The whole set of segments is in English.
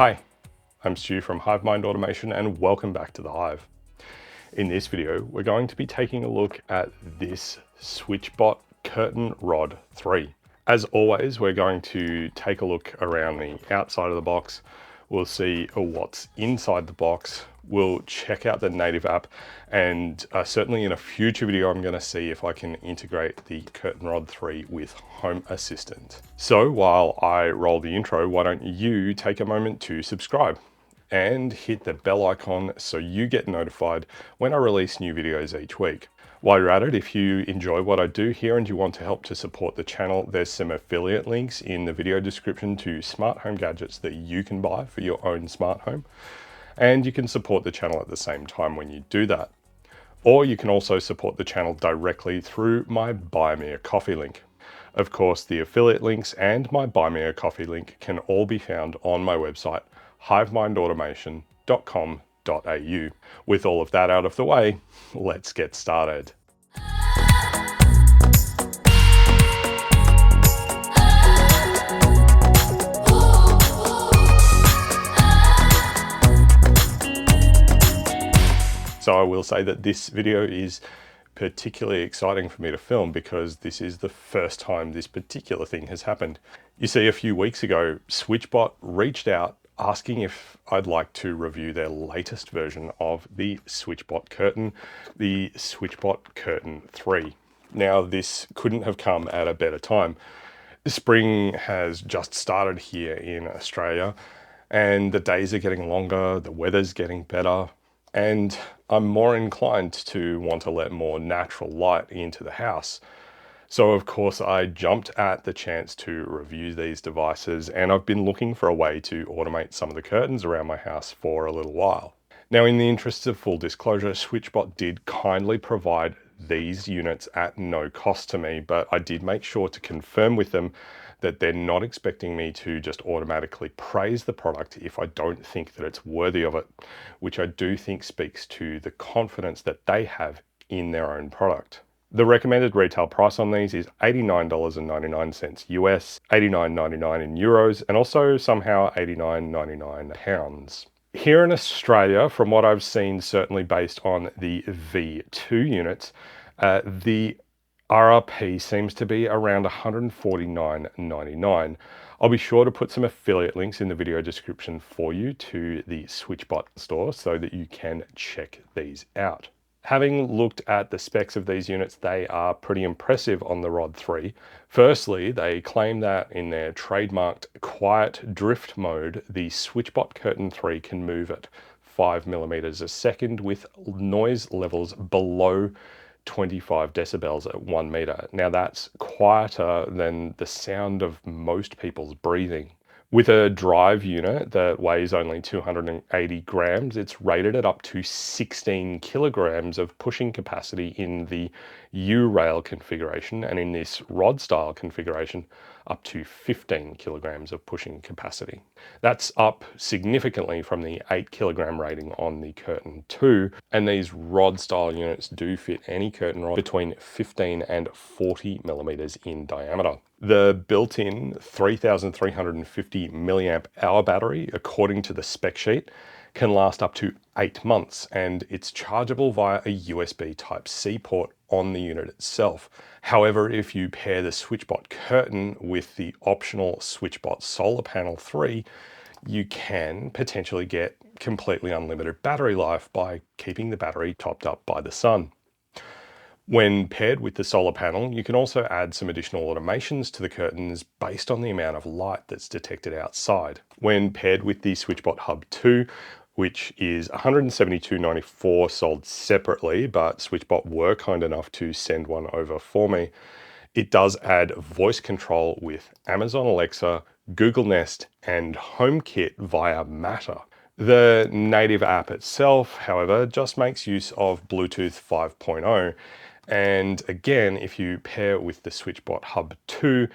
Hi, I'm Stu from HiveMind Automation and welcome back to the Hive. In this video, we're going to be taking a look at this Switchbot Curtain Rod 3. As always, we're going to take a look around the outside of the box. We'll see what's inside the box. We'll check out the native app, and certainly in a future video, I'm going to see if I can integrate the Curtain Rod 3 with Home Assistant. So while I roll the intro, why don't you take a moment to subscribe and hit the bell icon so you get notified when I release new videos each week. While you're at it, if you enjoy what I do here and you want to help to support the channel, there's some affiliate links in the video description to smart home gadgets that you can buy for your own smart home. And you can support the channel at the same time when you do that. Or you can also support the channel directly through my Buy Me a Coffee link. Of course, the affiliate links and my Buy Me a Coffee link can all be found on my website, hivemindautomation.com.au. With all of that out of the way, let's get started. So I will say that this video is particularly exciting for me to film because this is the first time this particular thing has happened. You see, a few weeks ago, Switchbot reached out asking if I'd like to review their latest version of the Switchbot Curtain, the Switchbot Curtain 3. Now, this couldn't have come at a better time. Spring has just started here in Australia, and the days are getting longer, the weather's getting better, and I'm more inclined to want to let more natural light into the house. So of course I jumped at the chance to review these devices, and I've been looking for a way to automate some of the curtains around my house for a little while. Now, in the interests of full disclosure, Switchbot did kindly provide these units at no cost to me, but I did make sure to confirm with them that they're not expecting me to just automatically praise the product if I don't think that it's worthy of it, which I do think speaks to the confidence that they have in their own product. The recommended retail price on these is $89.99 US, $89.99 in euros, and also somehow $89.99 pounds. Here in Australia, from what I've seen, certainly based on the V2 units, the RRP seems to be around $149.99. I'll be sure to put some affiliate links in the video description for you to the Switchbot store so that you can check these out. Having looked at the specs of these units, they are pretty impressive on the Rod 3. Firstly, they claim that in their trademarked quiet drift mode, the Switchbot Curtain 3 can move at 5 millimeters a second with noise levels below 25 decibels at 1 meter. Now that's quieter than the sound of most people's breathing. With a drive unit that weighs only 280 grams, it's rated at up to 16 kilograms of pushing capacity in the U-rail configuration, and in this rod style configuration, up to 15 kilograms of pushing capacity. That's up significantly from the 8 kilogram rating on the Curtain 2, and these rod style units do fit any curtain rod between 15 and 40 millimeters in diameter. The built-in 3,350 milliamp hour battery, according to the spec sheet, can last up to 8 months, and it's chargeable via a USB Type-C port on the unit itself. However, if you pair the Switchbot Curtain with the optional Switchbot Solar Panel 3, you can potentially get completely unlimited battery life by keeping the battery topped up by the sun. When paired with the solar panel, you can also add some additional automations to the curtains based on the amount of light that's detected outside. When paired with the Switchbot Hub 2, which is $172.94 sold separately, but Switchbot were kind enough to send one over for me, it does add voice control with Amazon Alexa, Google Nest, and HomeKit via Matter. The native app itself, however, just makes use of Bluetooth 5.0. And again, if you pair with the Switchbot Hub 2,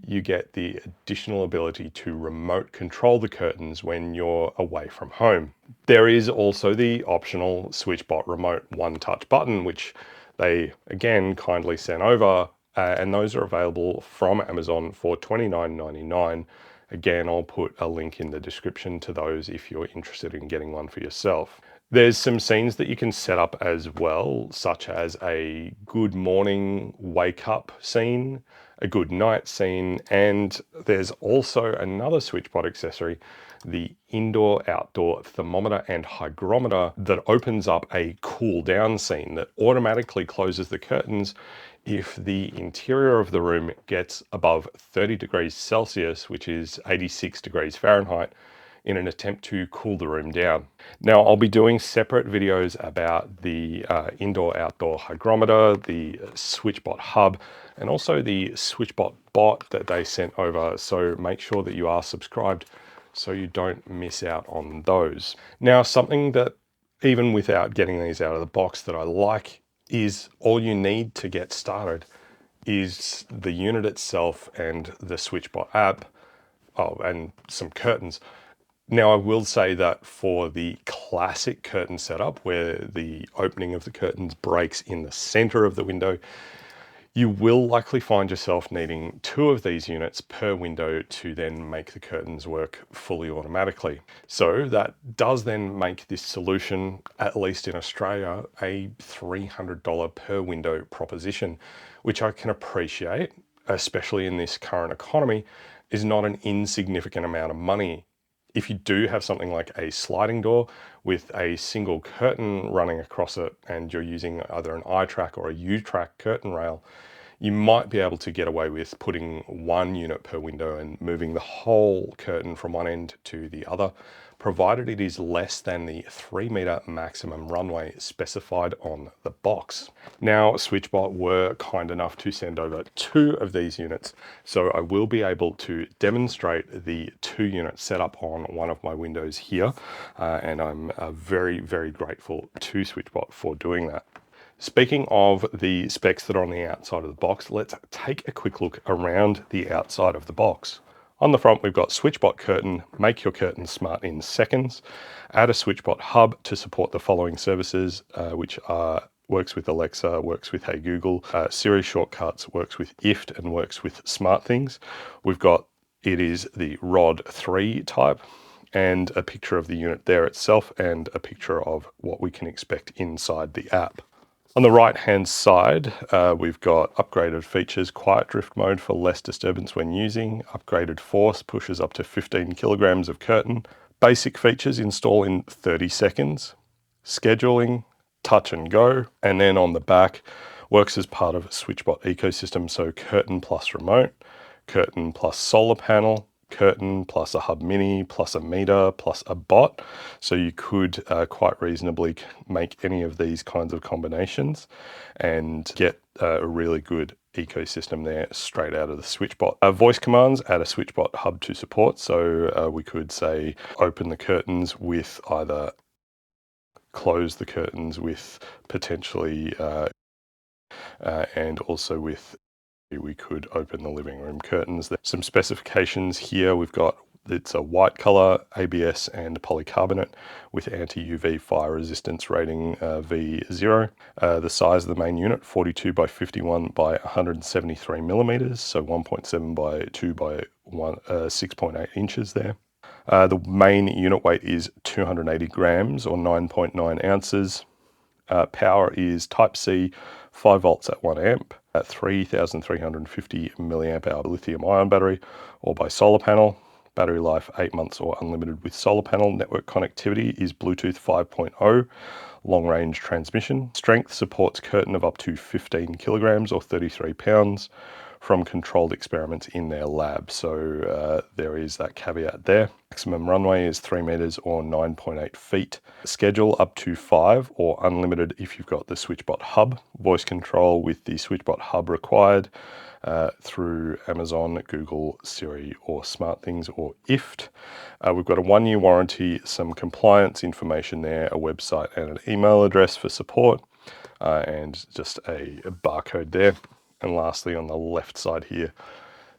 you get the additional ability to remote control the curtains when you're away from home. There is also the optional Switchbot Remote one-touch button, which they again kindly sent over, and those are available from Amazon for $29.99 Again, I'll put a link in the description to those if you're interested in getting one for yourself. There's some scenes that you can set up as well, such as a good morning wake up scene, a good night scene, and there's also another Switchbot accessory, the indoor-outdoor thermometer and hygrometer, that opens up a cool down scene that automatically closes the curtains if the interior of the room gets above 30 degrees Celsius, which is 86 degrees Fahrenheit, in an attempt to cool the room down. Now, I'll be doing separate videos about the indoor-outdoor hygrometer, the Switchbot Hub, and also the Switchbot bot that they sent over, so make sure that you are subscribed so you don't miss out on those. Now, something that, even without getting these out of the box, that I like is all you need to get started is the unit itself and the Switchbot app, and some curtains. Now, I will say that for the classic curtain setup, where the opening of the curtains breaks in the center of the window, you will likely find yourself needing 2 of these units per window to then make the curtains work fully automatically. So that does then make this solution, at least in Australia, a $300 per window proposition, which I can appreciate, especially in this current economy, is not an insignificant amount of money. If you do have something like a sliding door with a single curtain running across it, and you're using either an I-track or a U-track curtain rail, you might be able to get away with putting 1 unit per window and moving the whole curtain from one end to the other, provided it is less than the 3-meter maximum runway specified on the box. Now, Switchbot were kind enough to send over 2 of these units, so I will be able to demonstrate the 2-unit setup on one of my windows here, and I'm very, very grateful to Switchbot for doing that. Speaking of the specs that are on the outside of the box, let's take a quick look around the outside of the box. On the front, we've got Switchbot Curtain, make your curtain smart in seconds. Add a Switchbot Hub to support the following services, which are works with Alexa, works with Hey Google, Siri shortcuts, works with IFT, and works with SmartThings. We've got, it is the Rod 3 type, and a picture of the unit there itself, and a picture of what we can expect inside the app. On the right-hand side, we've got upgraded features, quiet drift mode for less disturbance when using, upgraded force, pushes up to 15 kilograms of curtain, basic features, install in 30 seconds, scheduling, touch and go, and then on the back, works as part of a Switchbot ecosystem, so curtain plus remote, curtain plus solar panel, curtain plus a hub mini plus a meter plus a bot. So you could quite reasonably make any of these kinds of combinations and get a really good ecosystem there straight out of the Switchbot. Voice commands, add a Switchbot Hub to support. So we could say open the curtains with either close the curtains with potentially and also with, we could open the living room curtains. There's some specifications here. We've got, it's a white color, ABS and polycarbonate with anti-UV fire resistance rating V0. The size of the main unit, 42 by 51 by 173 millimeters, so 1.7 by 2 by 6.8 inches there. The main unit weight is 280 grams or 9.9 ounces. Power is Type C, 5 volts at 1 amp, at 3,350 milliamp hour lithium ion battery, or by solar panel. Battery life 8 months or unlimited with solar panel. Network connectivity is Bluetooth 5.0, long range transmission. Strength supports curtain of up to 15 kilograms or 33 pounds from controlled experiments in their lab. So there is that caveat there. Maximum runway is 3 meters or 9.8 feet. Schedule up to 5 or unlimited if you've got the Switchbot Hub. Voice control with the Switchbot Hub required through Amazon, Google, Siri, or SmartThings, or IFT. We've got a 1-year warranty, some compliance information there, a website and an email address for support, and just a barcode there. And lastly, on the left side here,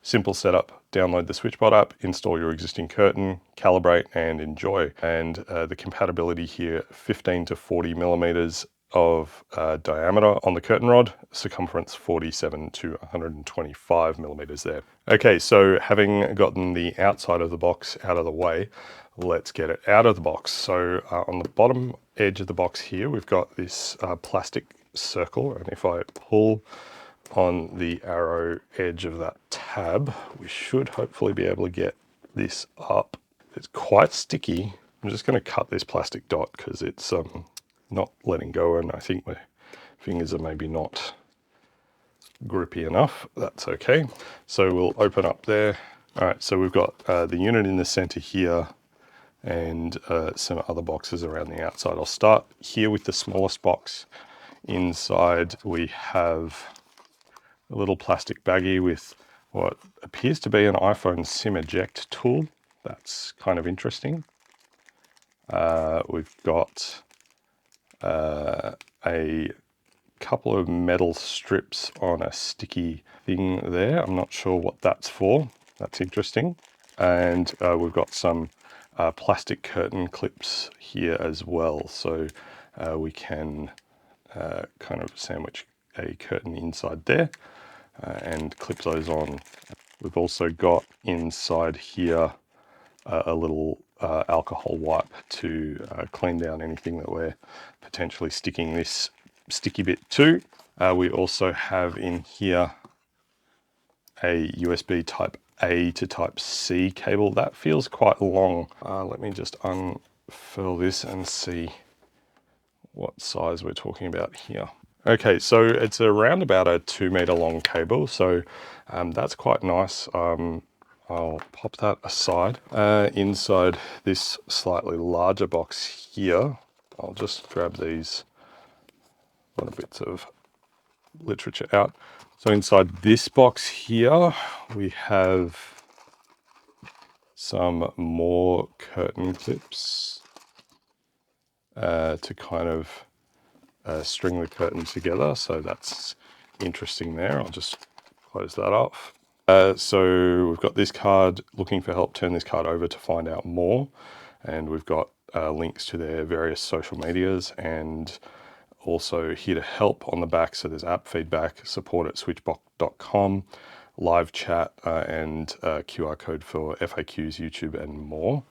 simple setup, download the Switchbot app, install your existing curtain, calibrate and enjoy. And the compatibility here, 15 to 40 millimeters of diameter on the curtain rod, circumference 47 to 125 millimeters there. Okay, so having gotten the outside of the box out of the way, let's get it out of the box. So on the bottom edge of the box here, we've got this plastic circle, and if I pull on the arrow edge of that tab, we should hopefully be able to get this up. It's quite sticky. I'm just going to cut this plastic dot because it's not letting go, and I think my fingers are maybe not grippy enough. That's okay. So we'll open up there. All right, so we've got the unit in the center here and some other boxes around the outside. I'll start here with the smallest box. Inside we have a little plastic baggie with what appears to be an iPhone SIM eject tool. That's kind of interesting. We've got a couple of metal strips on a sticky thing there. I'm not sure what that's for. That's interesting. And we've got some plastic curtain clips here as well. So we can kind of sandwich a curtain inside there and clip those on. We've also got inside here a little alcohol wipe to clean down anything that we're potentially sticking this sticky bit to. We also have in here a USB type A to type C cable. That feels quite long. Let me just unfurl this and see what size we're talking about here. Okay, so it's around about a 2 meter long cable, so that's quite nice. I'll pop that aside. Inside this slightly larger box here, I'll just grab these little bits of literature out. So inside this box here, we have some more curtain clips to kind of string the curtain together. So that's interesting there. I'll just close that off. So we've got this card, looking for help, turn this card over to find out more. And we've got links to their various social medias and also here to help on the back. So there's app feedback, support at switchbot.com, live chat and QR code for FAQs, YouTube and more.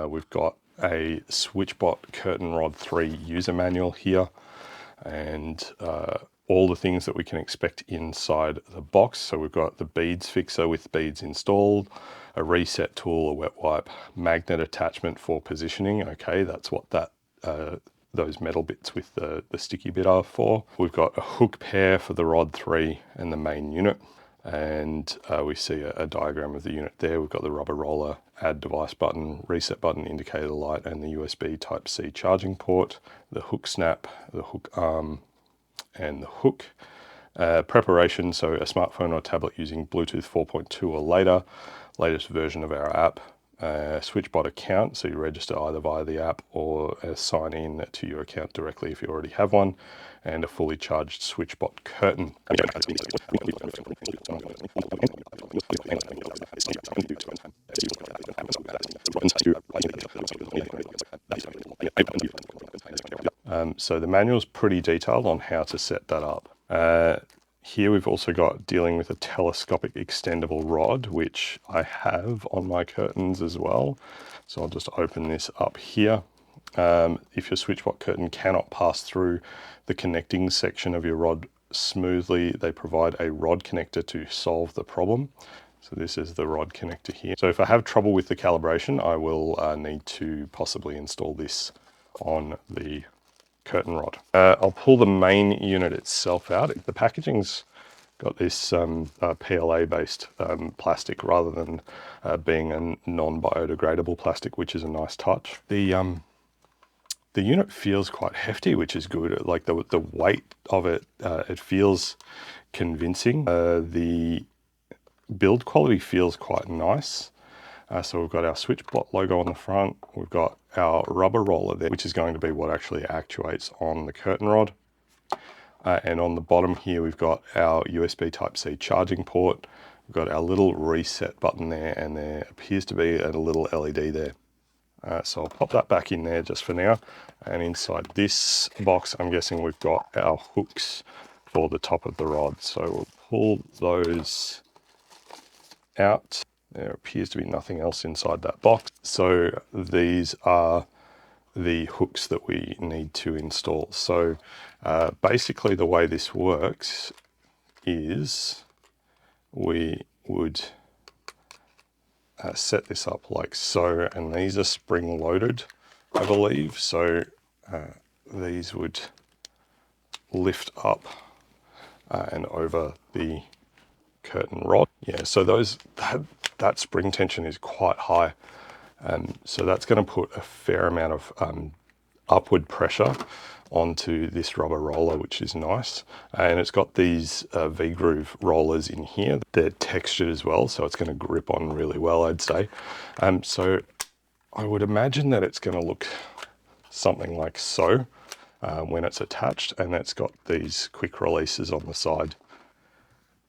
We've got a Switchbot Curtain Rod 3 user manual here and all the things that we can expect inside the box. So we've got the beads fixer with beads installed, a reset tool, a wet wipe, magnet attachment for positioning. Okay, that's what that those metal bits with the sticky bit are for. We've got a hook pair for the Rod 3 and the main unit. And we see a diagram of the unit there. We've got the rubber roller, add device button, reset button, indicator light, and the USB Type-C charging port, the hook snap, the hook arm, and the hook. Preparation, so a smartphone or tablet using Bluetooth 4.2 or later, latest version of our app. Switchbot account, so you register either via the app or sign in to your account directly if you already have one, and a fully charged Switchbot curtain. So the manual's pretty detailed on how to set that up. Here we've also got dealing with a telescopic extendable rod, which I have on my curtains as well. So I'll just open this up here. If your Switchbot curtain cannot pass through the connecting section of your rod smoothly, they provide a rod connector to solve the problem. So this is the rod connector here. So if I have trouble with the calibration, I will need to possibly install this on the curtain rod. I'll pull the main unit itself out. The packaging's got this PLA based plastic rather than being a non-biodegradable plastic, which is a nice touch. The unit feels quite hefty, which is good. Like the weight of it, it feels convincing. The build quality feels quite nice. So we've got our Switchbot logo on the front. We've got our rubber roller there, which is going to be what actually actuates on the curtain rod. And on the bottom here, we've got our USB Type-C charging port. We've got our little reset button there, and there appears to be a little LED there. So I'll pop that back in there just for now. And inside this box, I'm guessing we've got our hooks for the top of the rod. So we'll pull those out. There appears to be nothing else inside that box. So these are the hooks that we need to install. So basically the way this works is we would set this up like so, and these are spring loaded, I believe. So these would lift up and over the curtain rod. Yeah, so that spring tension is quite high. So that's going to put a fair amount of upward pressure onto this rubber roller, which is nice. And it's got these V-groove rollers in here. They're textured as well, so it's going to grip on really well, I'd say. So I would imagine that it's going to look something like so when it's attached, and it's got these quick releases on the side.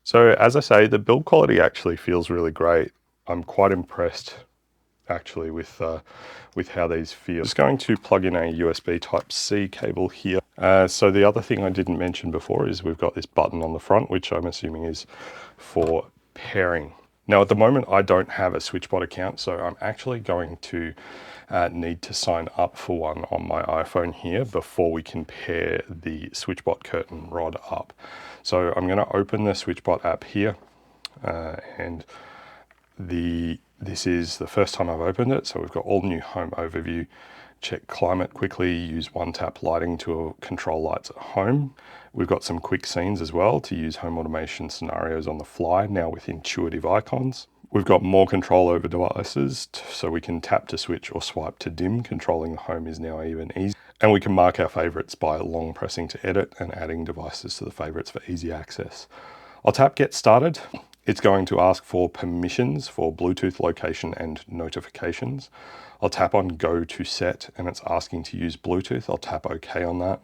So as I say, the build quality actually feels really great. I'm quite impressed actually with how these feel. Just going to plug in a USB Type-C cable here. So the other thing I didn't mention before is we've got this button on the front, which I'm assuming is for pairing. Now at the moment I don't have a Switchbot account, so I'm actually going to need to sign up for one on my iPhone here before we can pair the Switchbot Curtain Rod up. So I'm going to open the Switchbot app here, and this is the first time I've opened it. So we've got all new home overview, check climate quickly, use one tap lighting to control lights at home. We've got some quick scenes as well to use home automation scenarios on the fly, now with intuitive icons. We've got more control over devices, so we can tap to switch or swipe to dim. Controlling the home is now even easier. And we can mark our favorites by long pressing to edit and adding devices to the favorites for easy access. I'll tap Get Started. It's going to ask for permissions for Bluetooth location and notifications. I'll tap on Go to Set, and it's asking to use Bluetooth. I'll tap OK on that.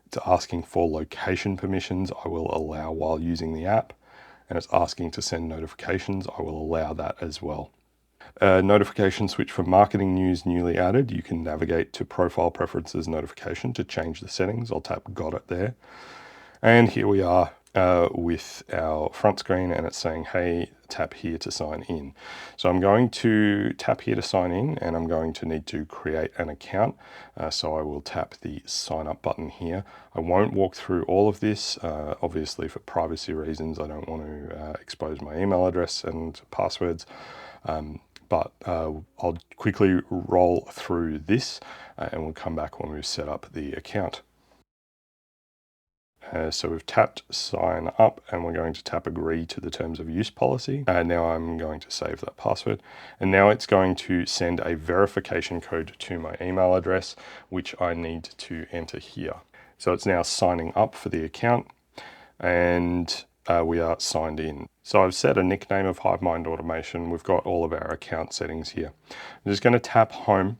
It's asking for location permissions. I will allow while using the app. And it's asking to send notifications. I will allow that as well. Notification switch for marketing news newly added. You can navigate to Profile Preferences notification to change the settings. I'll tap Got It there. And here we are with our front screen, and it's saying, hey, tap here to sign in. So I'm going to tap here to sign in, and I'm going to need to create an account. So I will tap the sign up button here. I won't walk through all of this. Obviously for privacy reasons, I don't want to expose my email address and passwords. But I'll quickly roll through this and we'll come back when we've set up the account. So we've tapped sign up, and we're going to tap agree to the terms of use policy. And now I'm going to save that password. And now it's going to send a verification code to my email address, which I need to enter here. So it's now signing up for the account, and we are signed in. So I've set a nickname of HiveMind Automation. We've got all of our account settings here. I'm just going to tap home.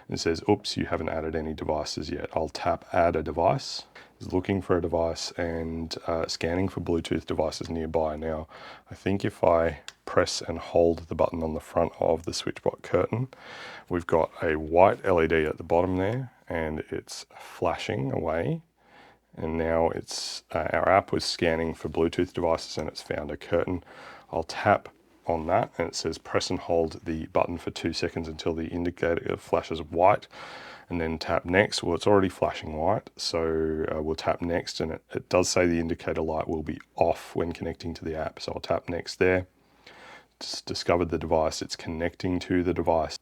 It says, oops, you haven't added any devices yet. I'll tap add a device. It's looking for a device and scanning for Bluetooth devices nearby. Now, I think if I press and hold the button on the front of the Switchbot curtain, we've got a white LED at the bottom there, and it's flashing away. And now it's our app was scanning for Bluetooth devices, and it's found a curtain. I'll tap on that, and it says press and hold the button for 2 seconds until the indicator flashes white, and then tap next. Well, it's already flashing white, so we'll tap next, and it does say the indicator light will be off when connecting to the app. So I'll tap next there. Just discovered the device, it's connecting to the device.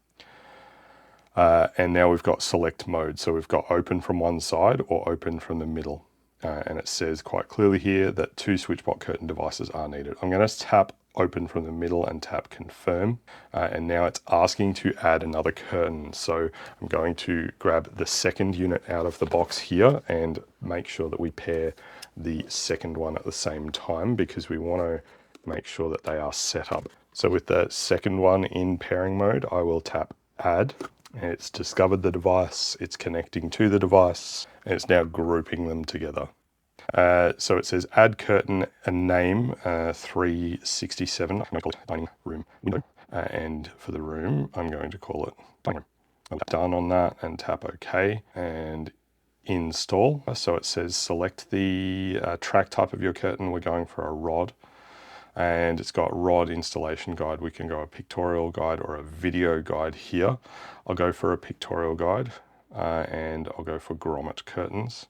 And now we've got select mode. So we've got open from one side or open from the middle. And it says quite clearly here that 2 Switchbot curtain devices are needed. I'm going to tap open from the middle and tap confirm. And now it's asking to add another curtain. So I'm going to grab the second unit out of the box here and make sure that we pair the second one at the same time, because we want to make sure that they are set up. So with the second one in pairing mode, I will tap add. It's discovered the device, it's connecting to the device, and it's now grouping them together. So it says add curtain and name 367. I'm going to call it dining room window. And for the room, I'm going to call it dining room. I'm done on that and tap OK and install. So it says select the track type of your curtain. We're going for a rod, and it's got rod installation guide. We can go a pictorial guide or a video guide here. I'll go for a pictorial guide and I'll go for grommet curtains.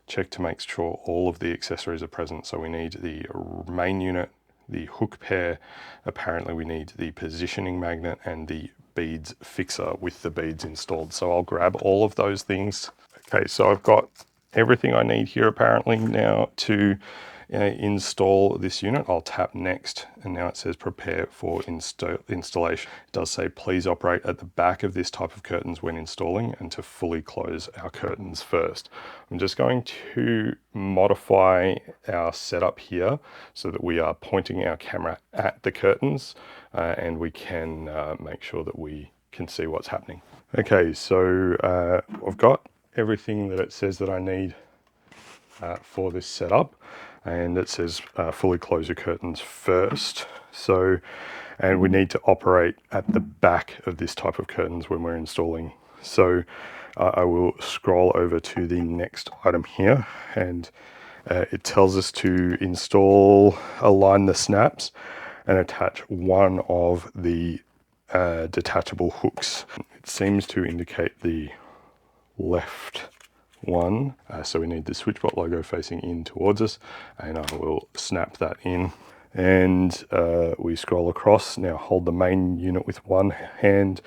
Check to make sure all of the accessories are present. So we need the main unit, the hook pair, apparently we need the positioning magnet and the beads fixer with the beads installed. So I'll grab all of those things. Okay, so I've got everything I need here apparently now to install this unit. I'll tap next, and now it says prepare for installation. It does say please operate at the back of this type of curtains when installing and to fully close our curtains first. I'm just going to modify our setup here so that we are pointing our camera at the curtains and we can make sure that we can see what's happening. Okay, so I've got everything that it says that I need for this setup, and it says fully close your curtains first. So, and we need to operate at the back of this type of curtains when we're installing. So I will scroll over to the next item here, and it tells us to align the snaps and attach one of the detachable hooks. It seems to indicate the left one. So we need the Switchbot logo facing in towards us, and I will snap that in. And we scroll across. Now hold the main unit with one hand,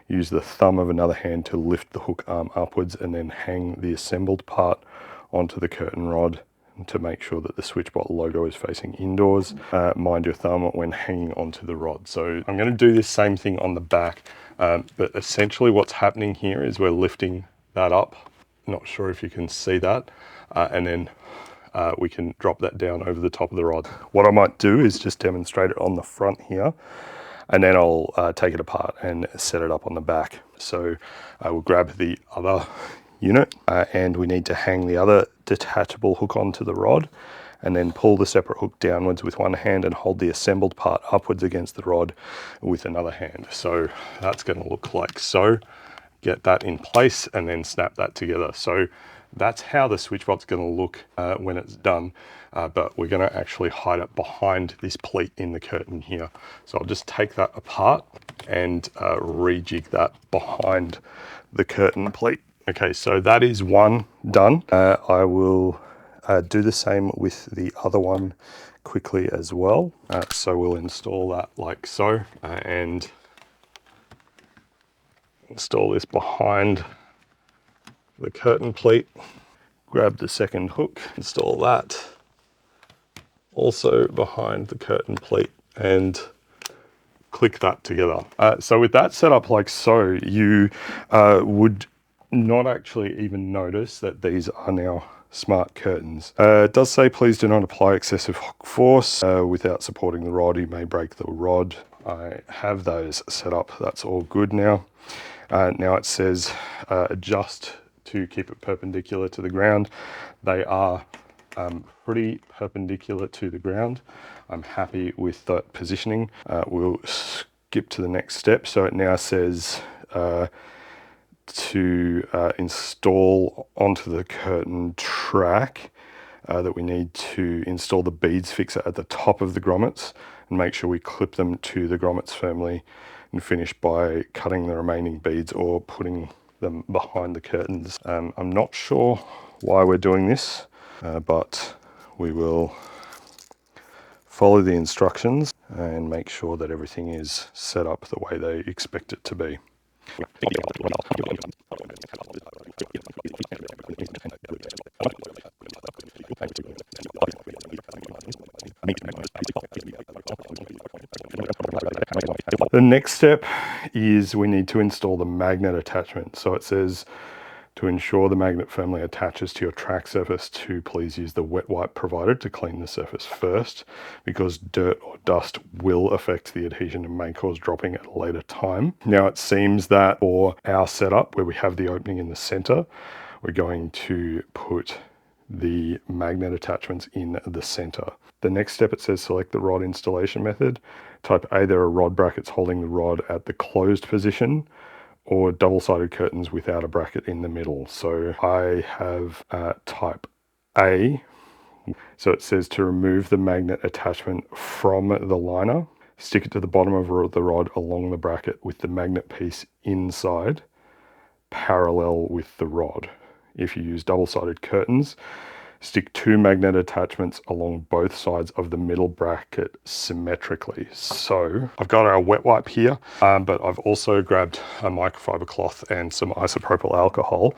use the thumb of another hand to lift the hook arm upwards, and then hang the assembled part onto the curtain rod to make sure that the Switchbot logo is facing indoors. Mind your thumb when hanging onto the rod. So I'm going to do this same thing on the back, but essentially what's happening here is we're lifting that up. Not sure if you can see that, and then we can drop that down over the top of the rod. What I might do is just demonstrate it on the front here, and then I'll take it apart and set it up on the back. So I will grab the other unit and we need to hang the other detachable hook onto the rod, and then pull the separate hook downwards with one hand and hold the assembled part upwards against the rod with another hand. So that's going to look like so. Get that in place and then snap that together. So that's how the Switchbot's going to look when it's done, but we're going to actually hide it behind this pleat in the curtain here. So I'll just take that apart and rejig that behind the curtain pleat. Okay, so that is one done. I will do the same with the other one quickly as well. So we'll install that like so, and install this behind the curtain pleat. Grab the second hook, install that also behind the curtain pleat, and click that together. So with that set up like so, you would not actually even notice that these are now smart curtains. It does say please do not apply excessive hook force without supporting the rod. You may break the rod. I have those set up. That's all good now. Now it says adjust to keep it perpendicular to the ground. They are pretty perpendicular to the ground. I'm happy with that positioning. We'll skip to the next step. So it now says to install onto the curtain track that we need to install the beads fixer at the top of the grommets and make sure we clip them to the grommets firmly, and finish by cutting the remaining beads or putting them behind the curtains. I'm not sure why we're doing this, but we will follow the instructions and make sure that everything is set up the way they expect it to be. The next step is we need to install the magnet attachment. So it says to ensure the magnet firmly attaches to your track surface, to please use the wet wipe provided to clean the surface first, because dirt or dust will affect the adhesion and may cause dropping at a later time. Now it seems that for our setup where we have the opening in the center, we're going to put the magnet attachments in the center. The next step, it says select the rod installation method. Type A, there are rod brackets holding the rod at the closed position, or double-sided curtains without a bracket in the middle. So I have type A. So it says to remove the magnet attachment from the liner, stick it to the bottom of the rod along the bracket with the magnet piece inside, parallel with the rod. If you use double-sided curtains, stick 2 magnet attachments along both sides of the middle bracket symmetrically. So I've got our wet wipe here, but I've also grabbed a microfiber cloth and some isopropyl alcohol.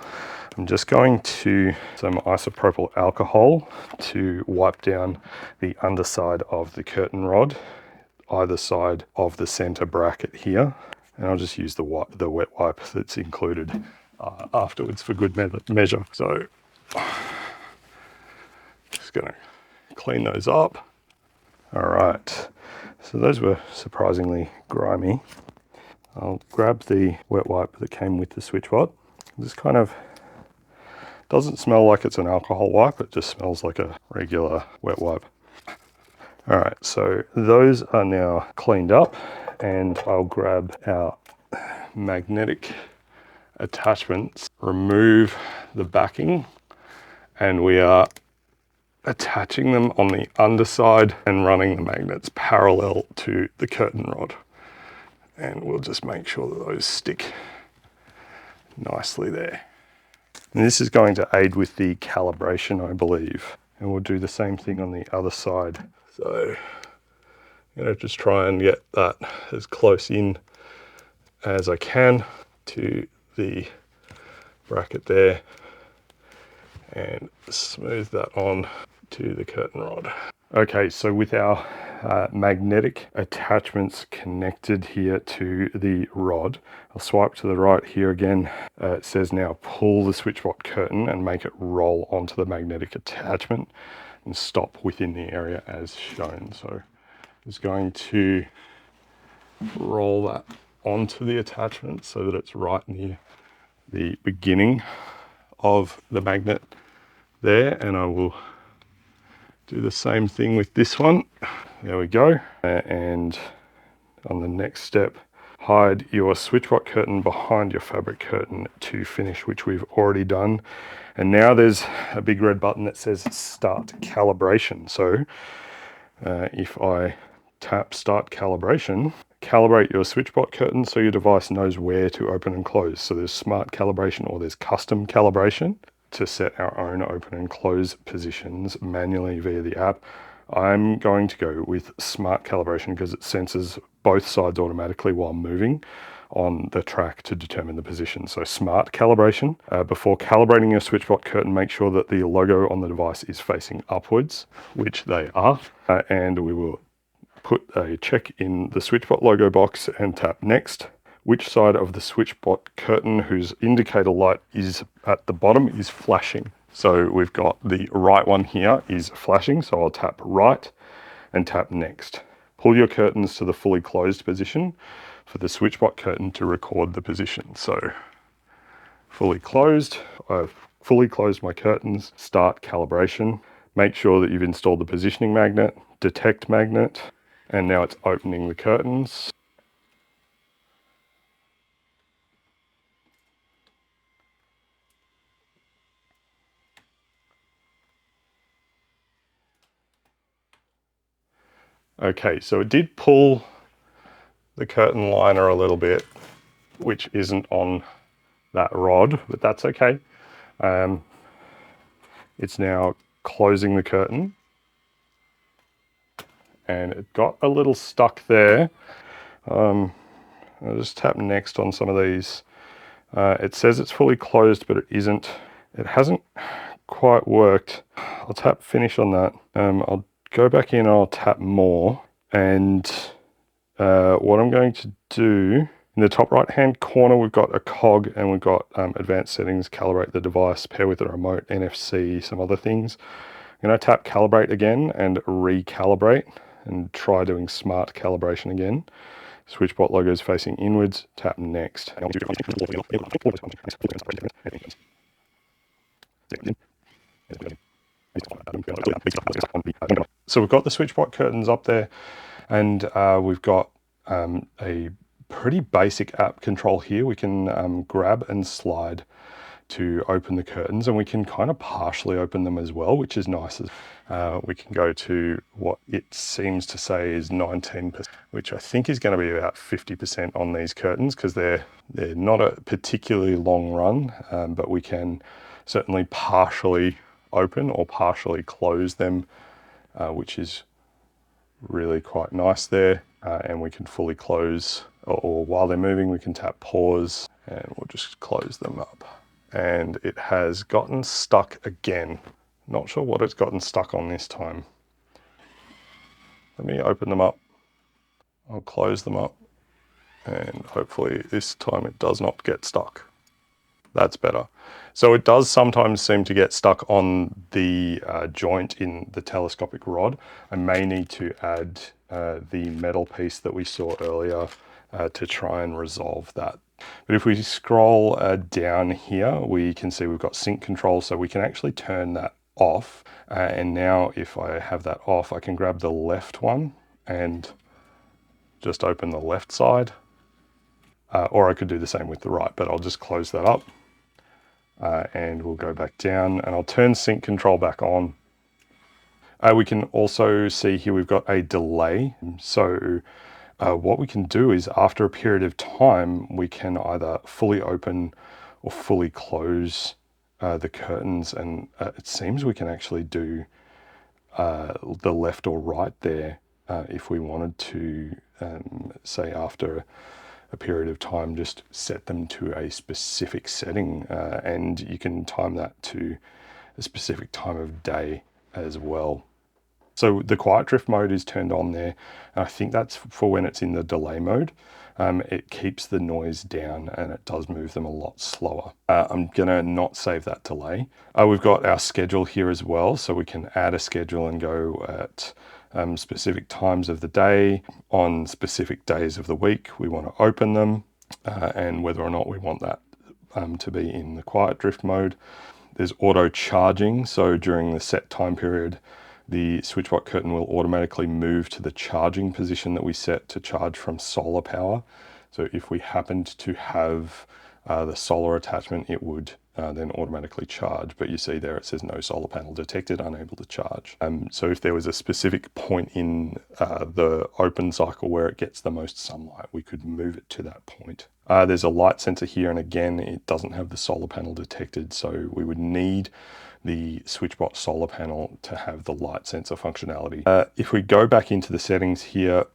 I'm just going to some isopropyl alcohol to wipe down the underside of the curtain rod, either side of the center bracket here. And I'll just use the wet wipe that's included afterwards for good measure. So just gonna clean those up. All right, so those were surprisingly grimy. I'll grab the wet wipe that came with the Switchbot. This kind of doesn't smell like it's an alcohol wipe, it just smells like a regular wet wipe. All right, so those are now cleaned up, and I'll grab our magnetic attachments, remove the backing, and we are attaching them on the underside and running the magnets parallel to the curtain rod. And we'll just make sure that those stick nicely there. And this is going to aid with the calibration, I believe. And we'll do the same thing on the other side. So I'm going to just try and get that as close in as I can to the bracket there and smooth that on to the curtain rod. Okay, so with our magnetic attachments connected here to the rod, I'll swipe to the right here again. It says now pull the Switchbot curtain and make it roll onto the magnetic attachment and stop within the area as shown. So I'm just going to roll that onto the attachment so that it's right near the beginning of the magnet there, and I will do the same thing with this one. There we go. And on the next step, hide your Switchbot curtain behind your fabric curtain to finish, which we've already done. And now there's a big red button that says start calibration. So if I tap start calibration, calibrate your Switchbot curtain so your device knows where to open and close. So there's smart calibration or there's custom calibration to set our own open and close positions manually via the app. I'm going to go with smart calibration because it senses both sides automatically while moving on the track to determine the position. So smart calibration. Before calibrating your Switchbot curtain, make sure that the logo on the device is facing upwards, which they are, and we will put a check in the Switchbot logo box and tap next. Which side of the Switchbot curtain whose indicator light is at the bottom is flashing? So we've got the right one here is flashing, so I'll tap right and tap next. Pull your curtains to the fully closed position for the Switchbot curtain to record the position. So fully closed, I've fully closed my curtains, start calibration. Make sure that you've installed the positioning magnet, detect magnet, and now it's opening the curtains. Okay, so it did pull the curtain liner a little bit, which isn't on that rod, but that's okay. It's now closing the curtain, and it got a little stuck there. I'll just tap next on some of these. It says it's fully closed, but it isn't. It hasn't quite worked. I'll tap finish on that. I'll go back in and I'll tap more. And what I'm going to do, in the top right hand corner, we've got a cog and we've got advanced settings, calibrate the device, pair with the remote, NFC, some other things. I'm going to tap calibrate again and recalibrate and try doing smart calibration again. Switchbot logo is facing inwards, tap next. So we've got the Switchbot curtains up there, and we've got a pretty basic app control here. We can grab and slide to open the curtains, and we can kind of partially open them as well, which is nice. We can go to what it seems to say is 19%, which I think is going to be about 50% on these curtains, because they're not a particularly long run, but we can certainly partially open or partially close them, which is really quite nice there. And we can fully close, or while they're moving, we can tap pause and we'll just close them up. And it has gotten stuck again. Not sure what it's gotten stuck on this time. Let me open them up. I'll close them up, and hopefully this time it does not get stuck. That's better. So it does sometimes seem to get stuck on the joint in the telescopic rod. I may need to add the metal piece that we saw earlier to try and resolve that. But if we scroll down here, we can see we've got sync control, so we can actually turn that off. And now if I have that off, I can grab the left one and just open the left side. Or I could do the same with the right, but I'll just close that up. And we'll go back down, and I'll turn sync control back on. We can also see here we've got a delay. So what we can do is, after a period of time, we can either fully open or fully close the curtains. And it seems we can actually do the left or right there if we wanted to, say after a period of time, just set them to a specific setting, and you can time that to a specific time of day as well. So the quiet drift mode is turned on there. I think that's for when it's in the delay mode. It keeps the noise down and it does move them a lot slower. I'm gonna not save that delay. We've got our schedule here as well, so we can add a schedule and go at specific times of the day, on specific days of the week we want to open them, and whether or not we want that to be in the quiet drift mode. There's auto charging, so during the set time period, the Switchbot curtain will automatically move to the charging position that we set to charge from solar power. So if we happened to have the solar attachment, it would then automatically charge. But you see there it says no solar panel detected, unable to charge. So if there was a specific point in the open cycle where it gets the most sunlight, we could move it to that point. There's a light sensor here, and again, it doesn't have the solar panel detected, so we would need the Switchbot solar panel to have the light sensor functionality. If we go back into the settings here,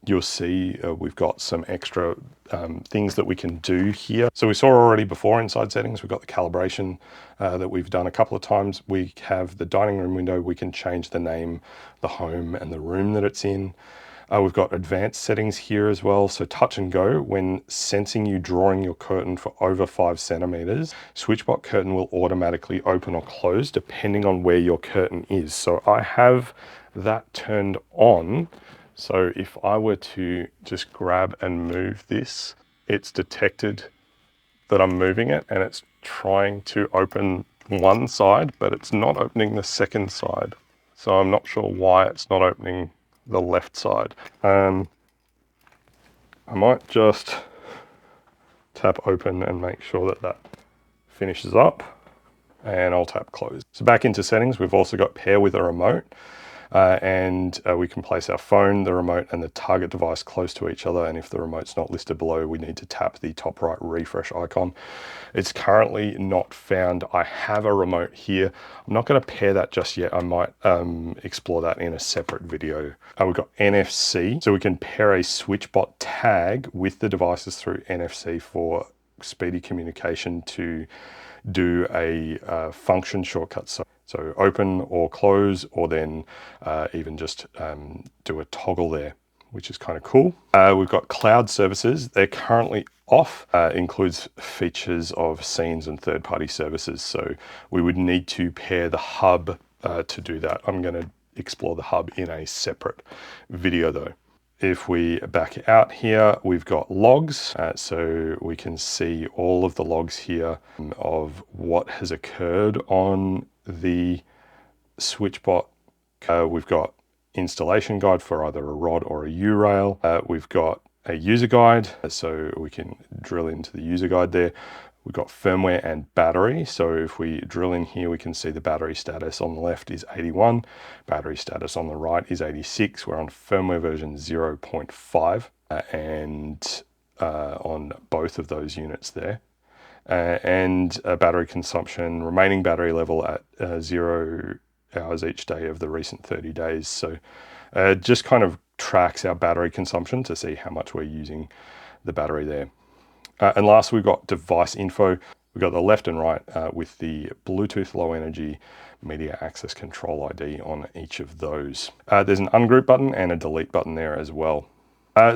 you'll see we've got some extra things that we can do here. So we saw already before inside settings, we've got the calibration that we've done a couple of times. We have the dining room window. We can change the name, the home, and the room that it's in. We've got advanced settings here as well. So touch and go, when sensing you drawing your curtain for over 5 centimeters, Switchbot curtain will automatically open or close depending on where your curtain is. So I have that turned on. So if I were to just grab and move this, it's detected that I'm moving it, and it's trying to open one side, but it's not opening the second side. So I'm not sure why it's not opening the left side. I might just tap open and make sure that that finishes up, and I'll tap close. So back into settings, we've also got pair with a remote. And we can place our phone, the remote, and the target device close to each other. And if the remote's not listed below, we need to tap the top right refresh icon. It's currently not found. I have a remote here. I'm not going to pair that just yet. I might explore that in a separate video. We've got NFC, so we can pair a Switchbot tag with the devices through NFC for speedy communication to do a function shortcut. So open or close, or then even just do a toggle there, which is kind of cool. We've got cloud services. They're currently off. Includes features of scenes and third-party services. So we would need to pair the hub to do that. I'm going to explore the hub in a separate video though. If we back out here, we've got logs. So we can see all of the logs here of what has occurred on the Switchbot. We've got installation guide for either a rod or a U-rail. We've got a user guide, so we can drill into the user guide there. We've got firmware and battery. So if we drill in here, we can see the battery status on the left is 81, battery status on the right is 86. We're on firmware version 0.5 and on both of those units there. And battery consumption, remaining battery level at 0 hours each day of the recent 30 days. So just kind of tracks our battery consumption to see how much we're using the battery there. And last, we've got device info. We've got the left and right with the Bluetooth low energy media access control ID on each of those. There's an ungroup button and a delete button there as well.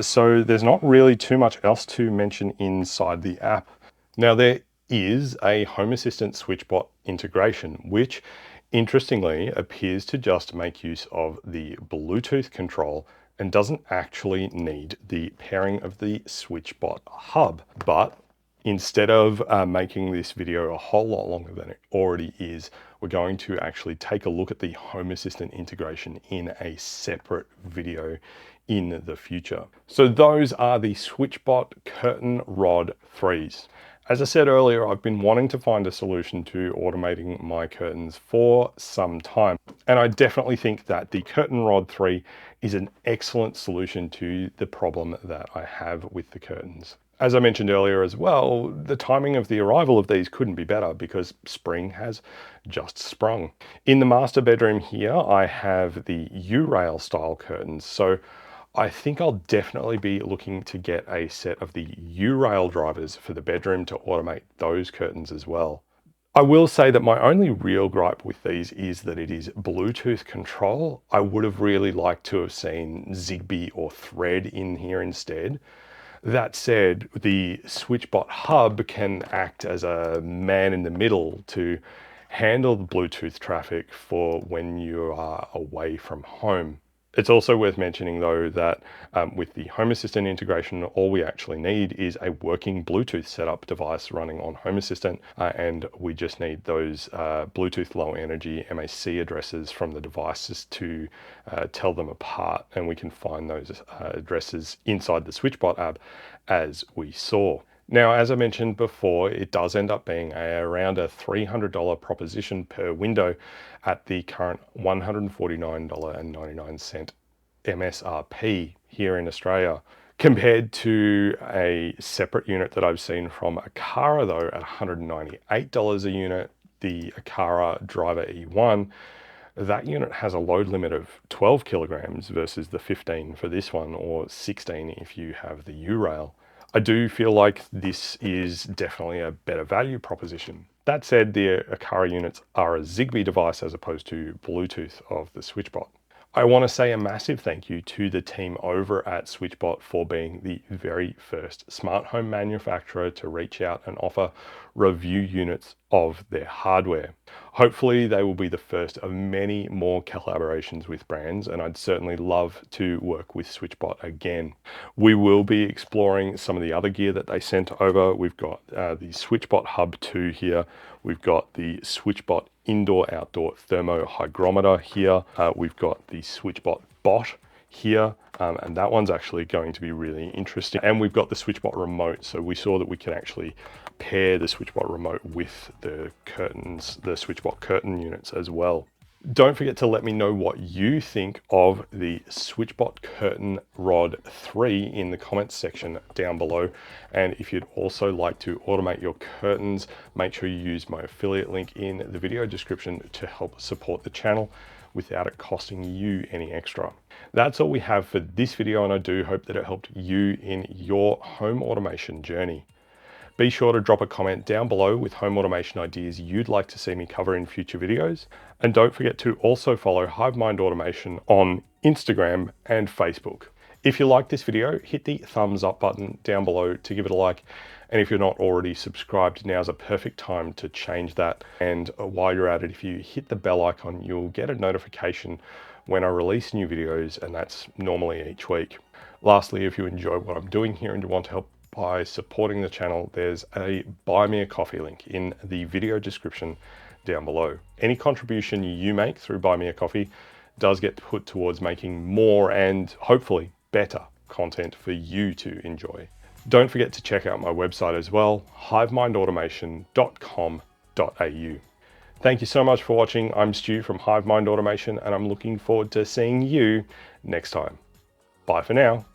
So there's not really too much else to mention inside the app. Now there is a Home Assistant Switchbot integration, which interestingly appears to just make use of the Bluetooth control and doesn't actually need the pairing of the Switchbot Hub. But instead of making this video a whole lot longer than it already is, we're going to actually take a look at the Home Assistant integration in a separate video in the future. So those are the Switchbot Curtain Rod 3s. As I said earlier, I've been wanting to find a solution to automating my curtains for some time. And I definitely think that the Curtain Rod 3 is an excellent solution to the problem that I have with the curtains. As I mentioned earlier as well, the timing of the arrival of these couldn't be better because spring has just sprung. In the master bedroom here, I have the U-rail style curtains. So I think I'll definitely be looking to get a set of the U-rail drivers for the bedroom to automate those curtains as well. I will say that my only real gripe with these is that it is Bluetooth control. I would have really liked to have seen Zigbee or Thread in here instead. That said, the Switchbot Hub can act as a man in the middle to handle the Bluetooth traffic for when you are away from home. It's also worth mentioning though that with the Home Assistant integration, all we actually need is a working Bluetooth setup device running on Home Assistant, and we just need those Bluetooth low energy MAC addresses from the devices to tell them apart, and we can find those addresses inside the Switchbot app as we saw. Now, as I mentioned before, it does end up being around a $300 proposition per window at the current $149.99 MSRP here in Australia, compared to a separate unit that I've seen from Aqara though at $198 a unit, the Aqara Driver E1. That unit has a load limit of 12 kilograms versus the 15 for this one, or 16 if you have the U-rail. I do feel like this is definitely a better value proposition. That said, the Aqara units are a Zigbee device as opposed to Bluetooth of the Switchbot. I want to say a massive thank you to the team over at Switchbot for being the very first smart home manufacturer to reach out and offer review units of their hardware. Hopefully they will be the first of many more collaborations with brands, and I'd certainly love to work with Switchbot again. We will be exploring some of the other gear that they sent over. We've got the Switchbot Hub 2 here. We've got the Switchbot Indoor-Outdoor Thermo Hygrometer here. We've got the Switchbot Bot here, and that one's actually going to be really interesting. And we've got the Switchbot Remote, so we saw that we can actually pair the Switchbot Remote with the curtains, the Switchbot curtain units as well. Don't forget to let me know what you think of the Switchbot Curtain Rod 3 in the comments section down below. And if you'd also like to automate your curtains, make sure you use my affiliate link in the video description to help support the channel without it costing you any extra. That's all we have for this video, and I do hope that it helped you in your home automation journey. Be sure to drop a comment down below with home automation ideas you'd like to see me cover in future videos. And don't forget to also follow HiveMind Automation on Instagram and Facebook. If you like this video, hit the thumbs up button down below to give it a like. And if you're not already subscribed, now's a perfect time to change that. And while you're at it, if you hit the bell icon, you'll get a notification when I release new videos, and that's normally each week. Lastly, if you enjoy what I'm doing here and you want to help by supporting the channel, there's a Buy Me a Coffee link in the video description down below. Any contribution you make through Buy Me a Coffee does get put towards making more and hopefully better content for you to enjoy. Don't forget to check out my website as well, hivemindautomation.com.au. Thank you so much for watching. I'm Stu from Hivemind Automation, and I'm looking forward to seeing you next time. Bye for now.